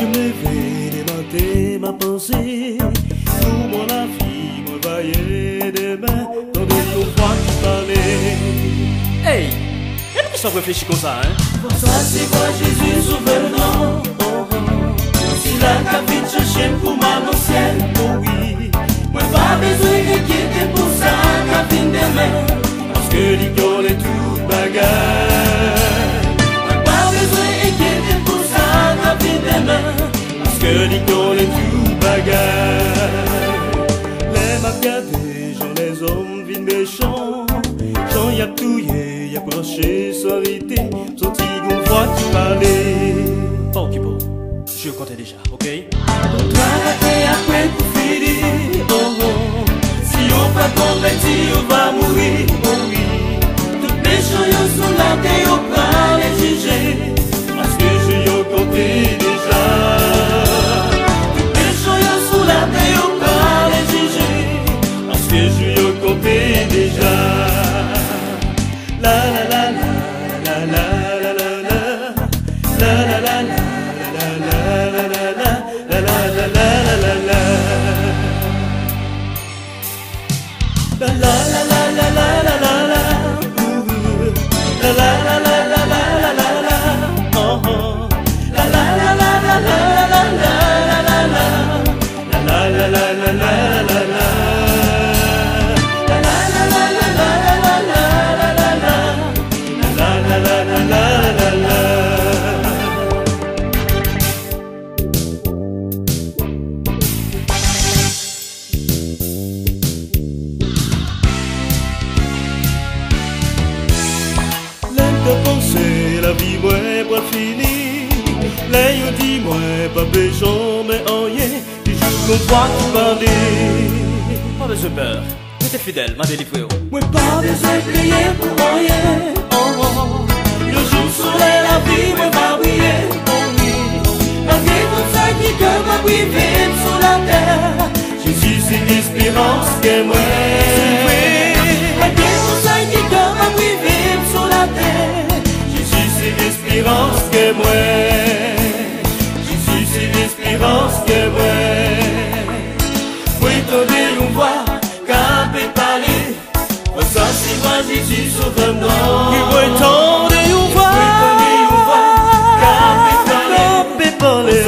je me levais des matins, ma pensée, pour moi la vie, me voyait demain, dans des mots froids qui parlaient. Hey, et pourquoi ça réfléchit comme ça, hein? Pour ça, c'est quoi Jésus souverain? Si la cabine se chienne pour m'annoncer, oh oui, moi pas besoin d'inquiéter pour ça, cabine demain, parce que l'il connaît tout bagarre. Moi pas besoin d'inquiéter pour ça, cabine demain, parce que l'il connaît tout bagarre. Les mapiadés, j'en les hommes vins méchants, j'en y a touillé, y a branché, sorité, son petit gonfroid qui parlait. Oh, qui beau. Je comptais déjà, ok? Travailler après pour finir, oh oh. Si on va convertir, on va mourir, oh oui. Toutes les choses sont là, et on va les juger, parce que je y compté déjà. Toutes les choses sont là, et on va les juger, parce que je y compté déjà. La la la la la la la la la la la la. La vie moi pour finir, les yon dit moi pas besoin mais en rien, du jour qu'on voit qui parler. Pas besoin de peur, t'es fidèle, ma délivrée. Moi pas besoin de prier pour rien, oh oh. Le jour soleil la vie moi va briller, oh oui. Malgré tout ça qui que va briller sur la terre, Jésus c'est l'espérance que moi. Malgré tout ça qui que va briller sur la terre, c'est l'espérance que moi. Jésus c'est l'espérance que moi. Oui, donner une voix, qu'à parler. Pour ça c'est moi Jésus sauveur-moi. Il va tendre une voix, qu'à parler. qu'à parler.